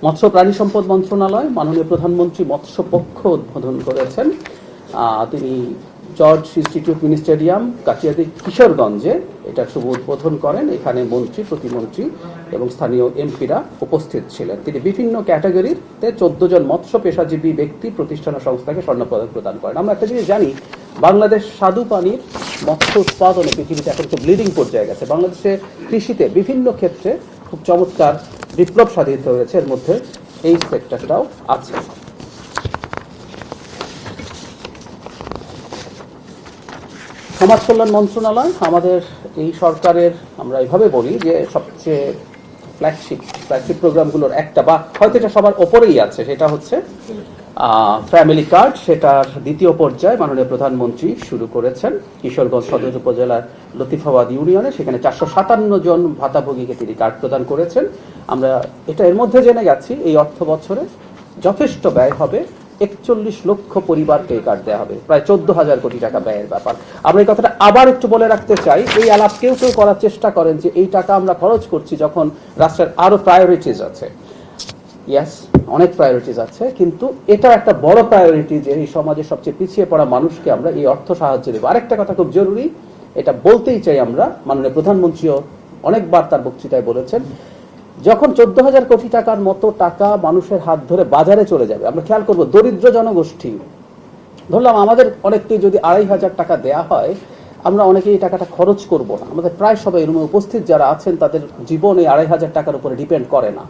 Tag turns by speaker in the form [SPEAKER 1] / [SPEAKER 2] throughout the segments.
[SPEAKER 1] মৎস্য প্রাণী সম্পদ মন্ত্রণালয়, মাননীয় প্রধানমন্ত্রী মৎস্য পক্ষ উদ্বোধন করেছেন। তিনি George institute mini stadium Katiadi কিশোরগঞ্জে এটার শুভ উদ্বোধন করেন। এখানে মন্ত্রী, প্রতিমন্ত্রী এবং স্থানীয় এমপিরা উপস্থিত ছিলেন। তিনি বিভিন্ন ক্যাটাগরিতে 14 জন মৎস্য পেশাজীবী ব্যক্তি, প্রতিষ্ঠান ও সংস্থাকে স্বর্ণপদক প্রদান করেন। আমরা একটা জিনিস জানি, বাংলাদেশ স্বাদু পানির মৎস্য উৎপাদনে পৃথিবীতে এখন খুব লিডিং পর্যায়ে গেছে। বাংলাদেশে কৃষিতে বিভিন্ন ক্ষেত্রে খুব চমৎকার বিপ্লব সাধিত হয়েছে, এর মধ্যে এই সেক্টরটাও আছে। সমাজ কল্যাণ মন্ত্রণালয় আমাদের এই সরকারের, আমরা এইভাবে বলি যে সবচেয়ে ফ্ল্যাগশিপ প্রোগ্রামগুলোর একটা, বা হয়তো এটা সবার ওপরেই আছে, সেটা হচ্ছে ফ্যামিলি কার্ড। সেটার দ্বিতীয় পর্যায়ে মাননীয় প্রধানমন্ত্রী শুরু করেছেন কিশোরগঞ্জ সদর উপজেলার লতিফাবাদ ইউনিয়নে। সেখানে 457 জন ভাতাভোগীকে তিনি কার্ড প্রদান করেছেন। আমরা এটা এর মধ্যে জেনে গেছি এই অর্থ বছরে যথেষ্ট ব্যয় হবে, 41 লক্ষ পরিবারকে এই কার্ড দেওয়া হবে, প্রায় 14,000 কোটি টাকা ব্যয়ের ব্যাপার। আমরা এই কথাটা আবার একটু বলে রাখতে চাই। এই আলাপ কেউ কেউ করার চেষ্টা করেন যে এই টাকা আমরা খরচ করছি যখন রাষ্ট্রের আরো প্রায়োরিটিজ আছে। ইয়াস, অনেক প্রায়োরিটিজ আছে, কিন্তু এটা একটা বড় প্রায়োরিটি যে এই সমাজের সবচেয়ে পিছিয়ে পড়া মানুষকে আমরা এই অর্থ সাহায্য দেব। আরেকটা কথা খুব জরুরি, এটা বলতেই চাই আমরা, মাননীয় প্রধানমন্ত্রীও অনেকবার তার বক্তৃতায় বলেছেন, যখন 14,000 কোটি টাকার মতো টাকা মানুষের হাত ধরে বাজারে চলে যাবে, আমরা খেয়াল করব দরিদ্র জনগোষ্ঠী, ধরলাম আমাদের অনেককে যদি 2,500 টাকা দেয়া হয়, আমরা অনেকেই এই টাকাটা খরচ করব না। আমাদের প্রায় সবাই রুমে উপস্থিত যারা আছেন তাদের জীবন এই 2,500 টাকার উপরে ডিপেন্ড করে না।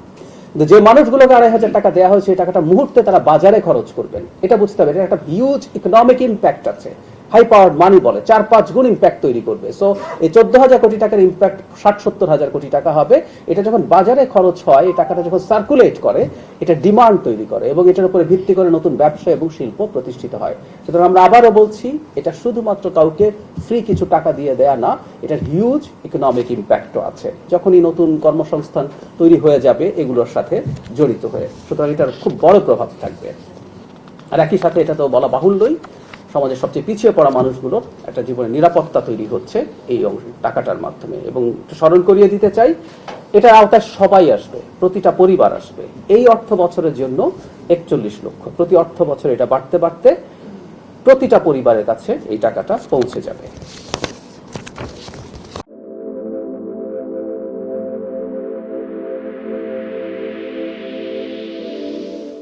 [SPEAKER 1] যে মানুষগুলোকে 2,500 টাকা দেওয়া হয়েছে, এই টাকাটা মুহূর্তে তারা বাজারে খরচ করবেন, এটা বুঝতে হবে। এটা একটা হিউজ ইকোনমিক ইম্প্যাক্ট আছে, হাই পাওয়ার মানি বলে, 4-5 গুণ ইম্প্যাক্ট তৈরি করবে। সো এই 14,000 কোটি টাকার ইম্প্যাক্ট 60-70,000 কোটি টাকা হবে। এটা যখন বাজারে খরচ হয়, এই টাকাটা যখন সার্কুলেট করে, এটা ডিমান্ড তৈরি করে এবং এটার উপরে ভিত্তি করে নতুন ব্যবসা এবং শিল্প প্রতিষ্ঠিত হয়। সুতরাং আমরা আবারও বলছি, এটা শুধুমাত্র কাউকে ফ্রি কিছু টাকা দিয়ে দেয়া না, এটার হিউজ ইকোনমিক ইম্প্যাক্টও আছে যখনই নতুন কর্মসংস্থান তৈরি হয়ে যাবে এগুলোর সাথে জড়িত হয়ে। সুতরাং এটার খুব বড় প্রভাব থাকবে। আর একই সাথে এটা তো বলা বাহুল্যই, সমাজের সবচেয়ে পিছিয়ে পড়া মানুষগুলোর একটা জীবনের নিরাপত্তা তৈরি হচ্ছে এই টাকাটার মাধ্যমে। এবং স্মরণ করিয়ে দিতে চাই, এটার আওতায় সবাই আসবে, প্রতিটা পরিবার আসবে। এই অর্থ বছরের জন্য 41 লক্ষ, প্রতি অর্থ বছর এটা বাড়তে বাড়তে প্রতিটা পরিবারের কাছে এই টাকাটা পৌঁছে যাবে।